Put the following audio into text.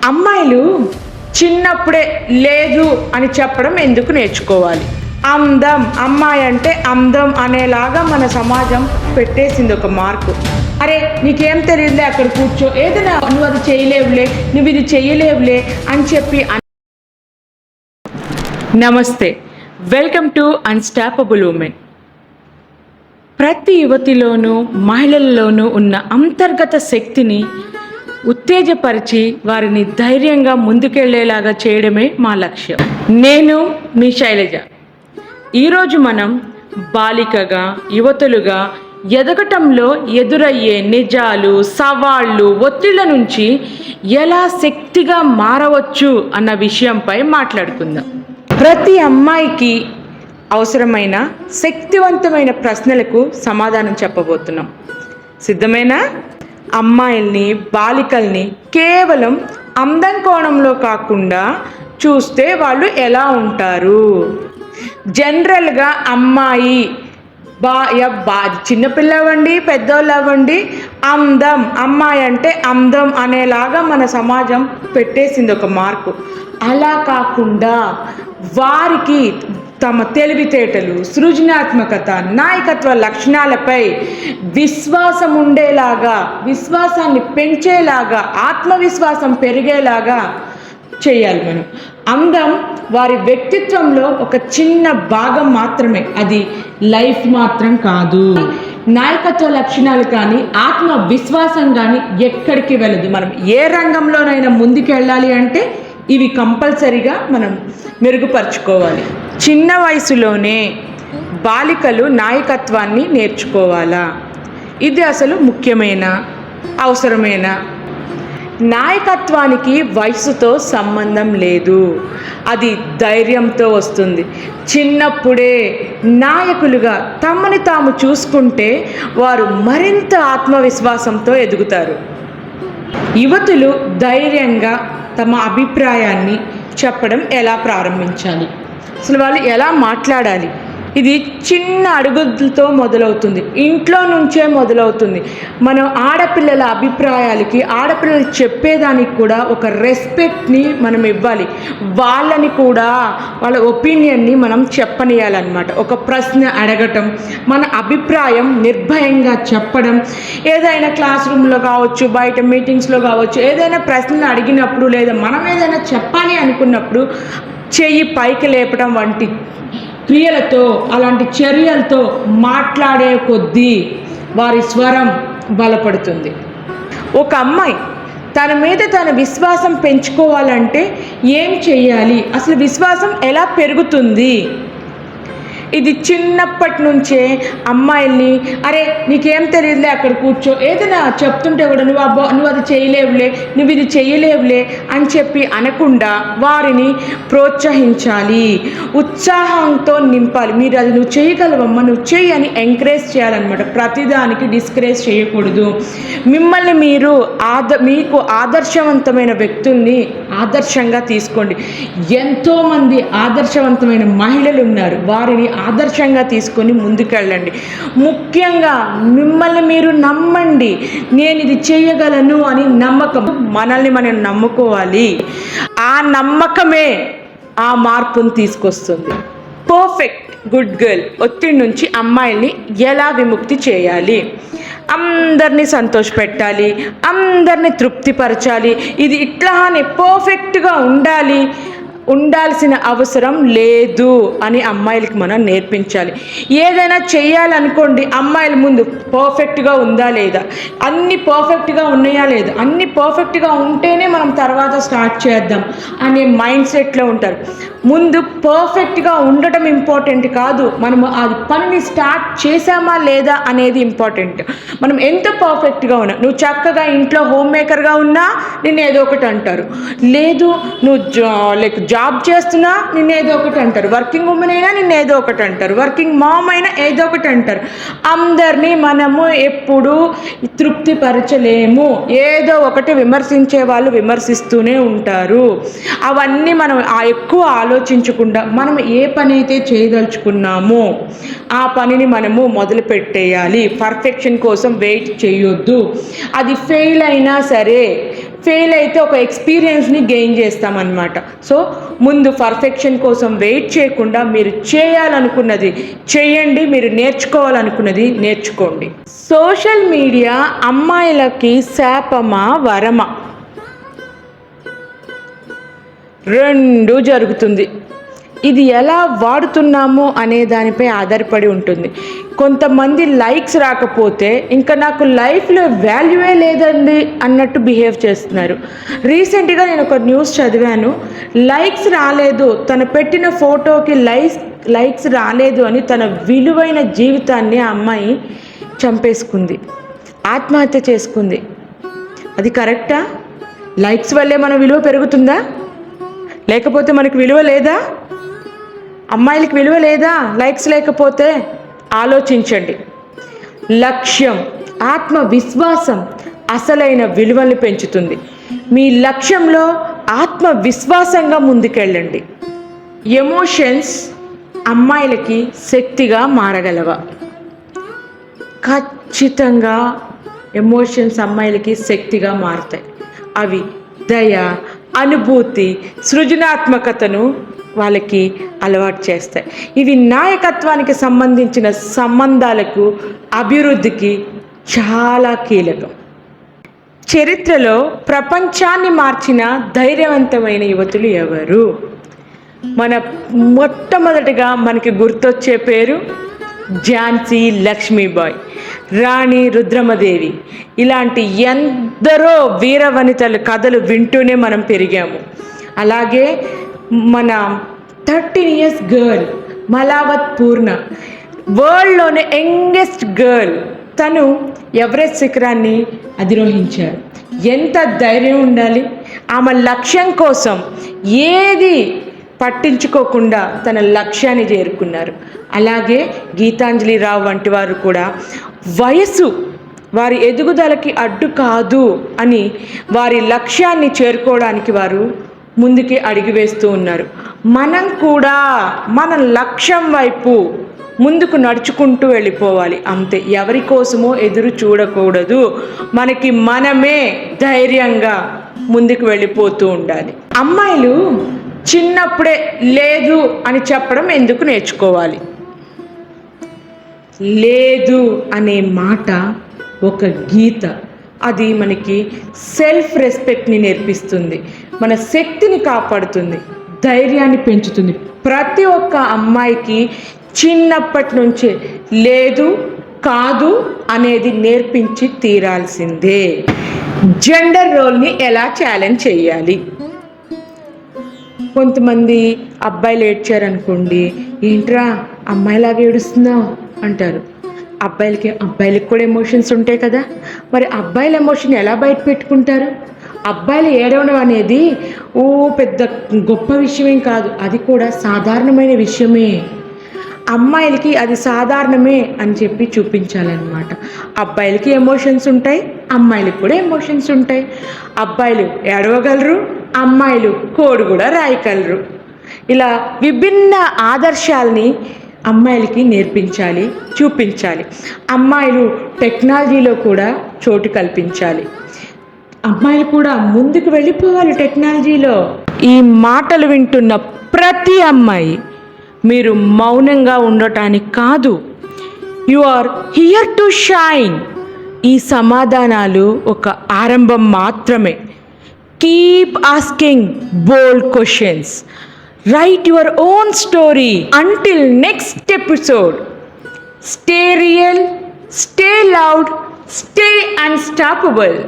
అమ్మాయిలు చిన్నప్పుడే లేదు అని చెప్పడం ఎందుకు నేర్చుకోవాలి? అందం, అమ్మాయి అంటే అందం అనేలాగా మన సమాజం పెట్టేసింది ఒక మార్కు. అరే నీకేం తెలియదులే, అక్కడ కూర్చో, ఏదైనా నువ్వు అది చేయలేవులే, నువ్వు ఇది చేయలేవులే అని చెప్పి. నమస్తే, వెల్కమ్ టు అన్స్టాపబుల్ ఉమెన్. ప్రతి యువతిలోనూ మహిళల్లోనూ ఉన్న అంతర్గత శక్తిని ఉత్తేజపరిచి వారిని ధైర్యంగా ముందుకెళ్లేలాగా చేయడమే మా లక్ష్యం. నేను మీ శైలజ. ఈరోజు మనం బాలికగా, యువతులుగా ఎదగటంలో ఎదురయ్యే నిజాలు, సవాళ్ళు, ఒత్తిళ్ల నుంచి ఎలా శక్తిగా మారవచ్చు అన్న విషయంపై మాట్లాడుకుందాం. ప్రతి అమ్మాయికి అవసరమైన శక్తివంతమైన ప్రశ్నలకు సమాధానం చెప్పబోతున్నాం. సిద్ధమేనా? అమ్మాయిల్ని, బాలికల్ని కేవలం అందం కోణంలో కాకుండా చూస్తే వాళ్ళు ఎలా ఉంటారు? జనరల్గా అమ్మాయి చిన్నపిల్ల అవ్వండి, పెద్దోళ్ళు అవ్వండి, అందం, అమ్మాయి అంటే అందం అనేలాగా మన సమాజం పెట్టేసింది ఒక మార్కు. అలా కాకుండా వారికి తమ తెలివితేటలు, సృజనాత్మకత, నాయకత్వ లక్షణాలపై విశ్వాసం ఉండేలాగా, విశ్వాసాన్ని పెంచేలాగా, ఆత్మవిశ్వాసం పెరిగేలాగా చేయాలి మనం. అందం వారి వ్యక్తిత్వంలో ఒక చిన్న భాగం మాత్రమే, అది లైఫ్ మాత్రం కాదు. నాయకత్వ లక్షణాలు కానీ, ఆత్మవిశ్వాసం కానీ ఎక్కడికి వెళ్ళదు. మనం ఏ రంగంలోనైనా ముందుకు వెళ్ళాలి అంటే ఇవి కంపల్సరీగా మనం మెరుగుపరుచుకోవాలి. చిన్న వయసులోనే బాలికలు నాయకత్వాన్ని నేర్చుకోవాలా? ఇది అసలు ముఖ్యమైన, అవసరమైన. నాయకత్వానికి వయసుతో సంబంధం లేదు, అది ధైర్యంతో వస్తుంది. చిన్నప్పుడే నాయకులుగా తమని తాము చూసుకుంటే వారు మరింత ఆత్మవిశ్వాసంతో ఎదుగుతారు. యువతులు ధైర్యంగా తమ అభిప్రాయాన్ని చెప్పడం ఎలా ప్రారంభించాలి? అసలు వాళ్ళు ఎలా మాట్లాడాలి? ఇది చిన్న అడుగులతో మొదలవుతుంది, ఇంట్లో నుంచే మొదలవుతుంది. మనం ఆడపిల్లల అభిప్రాయాలకి, ఆడపిల్లలు చెప్పేదానికి కూడా ఒక రెస్పెక్ట్ని మనం ఇవ్వాలి. వాళ్ళని కూడా, వాళ్ళ ఒపీనియన్ని మనం చెప్పనియాలన్నమాట. ఒక ప్రశ్న అడగటం, మన అభిప్రాయం నిర్భయంగా చెప్పడం, ఏదైనా క్లాస్ రూమ్లో కావచ్చు, బయట మీటింగ్స్లో కావచ్చు, ఏదైనా ప్రశ్నలు అడిగినప్పుడు లేదా మనం ఏదైనా చెప్పాలి అనుకున్నప్పుడు చెయ్యి పైకి లేపడం వంటి క్రియలతో, అలాంటి చర్యలతో మాట్లాడే కొద్దీ వారి స్వరం బలపడుతుంది. ఒక అమ్మాయి తన మీద తన విశ్వాసం పెంచుకోవాలంటే ఏం చేయాలి? అసలు విశ్వాసం ఎలా పెరుగుతుంది? ఇది చిన్నప్పటి నుంచే అమ్మాయిల్ని, అరే నీకేం తెలియదులే, అక్కడ కూర్చో, ఏదైనా చెప్తుంటే కూడా నువ్వు అది చేయలేవులే, నువ్వు ఇది చేయలేవులే అని చెప్పి అనకుండా వారిని ప్రోత్సహించాలి, ఉత్సాహంతో నింపాలి. మీరు అది నువ్వు చేయగలవమ్మా, నువ్వు చెయ్యి అని ఎంకరేజ్ చేయాలన్నమాట. ప్రతిదానికి డిస్కరేజ్ చేయకూడదు. మిమ్మల్ని మీరు మీకు ఆదర్శవంతమైన వ్యక్తుల్ని ఆదర్శంగా తీసుకోండి. ఎంతోమంది ఆదర్శవంతమైన మహిళలు ఉన్నారు, వారిని ఆదర్శంగా తీసుకొని ముందుకెళ్ళండి. ముఖ్యంగా మిమ్మల్ని మీరు నమ్మండి. నేను ఇది చేయగలను అని నమ్మకం, మనల్ని మనం నమ్ముకోవాలి. ఆ నమ్మకమే ఆ మార్పును తీసుకొస్తుంది. పర్ఫెక్ట్ గుడ్ గర్ల్ ఒత్తిడి నుంచి అమ్మాయిల్ని ఎలా విముక్తి చేయాలి? అందరినీ సంతోషపెట్టాలి, అందరినీ తృప్తిపరచాలి, ఇది ఇట్లా అని పర్ఫెక్ట్గా ఉండాల్సిన అవసరం లేదు అని అమ్మాయిలకి మనం నేర్పించాలి. ఏదైనా చేయాలనుకోండి, అమ్మాయిల ముందు పర్ఫెక్ట్గా ఉందా లేదా, అన్నీ పర్ఫెక్ట్గా ఉన్నాయా లేదా, అన్నీ పర్ఫెక్ట్గా ఉంటేనే మనం తర్వాత స్టార్ట్ చేద్దాం అనే మైండ్ సెట్లో ఉంటారు. ముందు పర్ఫెక్ట్గా ఉండటం ఇంపార్టెంట్ కాదు, మనము ఆ పనిని స్టార్ట్ చేసామా లేదా అనేది ఇంపార్టెంట్. మనం ఎంత పర్ఫెక్ట్గా ఉన్నా, నువ్వు చక్కగా ఇంట్లో హోమ్ మేకర్గా ఉన్నా నిన్ను ఏదో ఒకటి అంటారు, లేదు నువ్వు జాబ్ చేస్తున్నా నిన్ను ఏదో ఒకటి అంటారు, వర్కింగ్ ఉమెన్ అయినా నిన్ను ఏదో ఒకటి అంటారు, వర్కింగ్ మామ్ అయినా ఏదో ఒకటి అంటారు. అందరినీ మనము ఎప్పుడూ తృప్తిపరచలేము. ఏదో ఒకటి విమర్శించే వాళ్ళు విమర్శిస్తూనే ఉంటారు. అవన్నీ మనం ఎక్కువ ఆలోచించకుండా మనం ఏ పని అయితే చేయదలుచుకున్నామో ఆ పనిని మనము మొదలు పెట్టేయాలి. పర్ఫెక్షన్ కోసం వెయిట్ చేయొద్దు. అది ఫెయిల్ అయినా సరే ఫెయిల్ అయితే ఒక ఎక్స్పీరియన్స్ని గెయిన్ చేస్తామన్నమాట. సో ముందు పర్ఫెక్షన్ కోసం వెయిట్ చేయకుండా మీరు చేయాలనుకున్నది చేయండి, మీరు నేర్చుకోవాలనుకున్నది నేర్చుకోండి. సోషల్ మీడియా అమ్మాయిలకి శాపమా వరమా? రెండు జరుగుతుంది. ఇది ఎలా వాడుతున్నాము అనే దానిపై ఆధారపడి ఉంటుంది. కొంతమంది లైక్స్ రాకపోతే ఇంకా నాకు లైఫ్లో వాల్యూవే లేదండి అన్నట్టు బిహేవ్ చేస్తున్నారు. రీసెంట్గా నేను ఒక న్యూస్ చదివాను. లైక్స్ రాలేదు, తను పెట్టిన ఫోటోకి లైక్స్ రాలేదు అని తన విలువైన జీవితాన్ని ఆ అమ్మాయి చంపేసుకుంది, ఆత్మహత్య చేసుకుంది. అది కరెక్టా? లైక్స్ వల్లే మన విలువ పెరుగుతుందా? లేకపోతే మనకు విలువ లేదా? అమ్మాయిలకి విలువ లేదా లైక్స్ లేకపోతే? ఆలోచించండి. లక్ష్యం, ఆత్మవిశ్వాసం అసలైన విలువల్ని పెంచుతుంది. మీ లక్ష్యంలో ఆత్మవిశ్వాసంగా ముందుకెళ్ళండి. ఎమోషన్స్ అమ్మాయిలకి శక్తిగా మారగలవా? ఖచ్చితంగా ఎమోషన్స్ అమ్మాయిలకి శక్తిగా మారుతాయి. అవి దయ, అనుభూతి, సృజనాత్మకతను వాళ్ళకి అలవాటు చేస్తాయి. ఇవి నాయకత్వానికి సంబంధించిన సంబంధాలకు, అభివృద్ధికి చాలా కీలకం. చరిత్రలో ప్రపంచాన్ని మార్చిన ధైర్యవంతమైన యువతులు ఎవరు? మొట్టమొదటిగా మనకి గుర్తొచ్చే పేరు ఝాన్సీ లక్ష్మీబాయి, రాణి రుద్రమదేవి. ఇలాంటి ఎందరో వీరవనితల కథలు వింటూనే మనం పెరిగాము. అలాగే మన 13 years గర్ల్ మలావత్ పూర్ణ, వరల్డ్లోనే యంగెస్ట్ గర్ల్. తను ఎవరెస్ట్ శిఖరాన్ని అధిరోహించారు. ఎంత ధైర్యం ఉండాలి! ఆమె లక్ష్యం కోసం ఏది పట్టించుకోకుండా తన లక్ష్యాన్ని చేరుకున్నారు. అలాగే గీతాంజలి రావు వంటి వారు కూడా వయసు వారి ఎదుగుదలకి అడ్డు కాదు అని వారి లక్ష్యాన్ని చేరుకోవడానికి వారు ముందుకి అడుగు వేస్తూ ఉన్నారు. మనం కూడా మన లక్ష్యం వైపు ముందుకు నడుచుకుంటూ వెళ్ళిపోవాలి, అంతే. ఎవరి కోసమో ఎదురు చూడకూడదు. మనకి మనమే ధైర్యంగా ముందుకు వెళ్ళిపోతూ ఉండాలి. అమ్మాయిలు చిన్నప్పుడే లేదు అని చెప్పడం ఎందుకు నేర్చుకోవాలి? లేదు అనే మాట ఒక గీత. అది మనకి సెల్ఫ్ రెస్పెక్ట్ని నేర్పిస్తుంది, మన శక్తిని కాపాడుతుంది, ధైర్యాన్ని పెంచుతుంది. ప్రతి ఒక్క అమ్మాయికి చిన్నప్పటి నుంచే లేదు, కాదు అనేది నేర్పించి తీరాల్సిందే. జెండర్ రోల్ని ఎలా ఛాలెంజ్ చేయాలి? కొంతమంది అబ్బాయిలు ఏడ్చారనుకోండి, ఏంట్రా అమ్మాయిలాగా ఏడుస్తున్నావు అంటారు. అబ్బాయిలకి కూడా ఎమోషన్స్ ఉంటాయి కదా, మరి అబ్బాయిల ఎమోషన్ ఎలా బయట పెట్టుకుంటారు? అబ్బాయిలు ఏడవడం అనేది పెద్ద గొప్ప విషయమేం కాదు, అది కూడా సాధారణమైన విషయమే. అమ్మాయిలకి అది సాధారణమే అని చెప్పి చూపించాలన్నమాట. అబ్బాయిలకి ఎమోషన్స్ ఉంటాయి, అమ్మాయిలకి కూడా ఎమోషన్స్ ఉంటాయి. అబ్బాయిలు ఏడవగలరు, అమ్మాయిలు కోడ్ కూడా రాయగలరు. ఇలా విభిన్న ఆదర్శాలని అమ్మాయిలకి నేర్పించాలి, చూపించాలి. అమ్మాయిలు టెక్నాలజీలో కూడా చోటు కల్పించాలి. అమ్మాయిలు కూడా ముందుకు వెళ్ళిపోవాలి టెక్నాలజీలో. ఈ మాటలు వింటున్న ప్రతి అమ్మాయి, మీరు మౌనంగా ఉండటానికి కాదు, you are here to shine. ఈ సమాధానాలు ఒక ఆరంభం మాత్రమే. Keep asking bold questions. Write your own story. Until next episode, stay real, stay loud, stay unstoppable.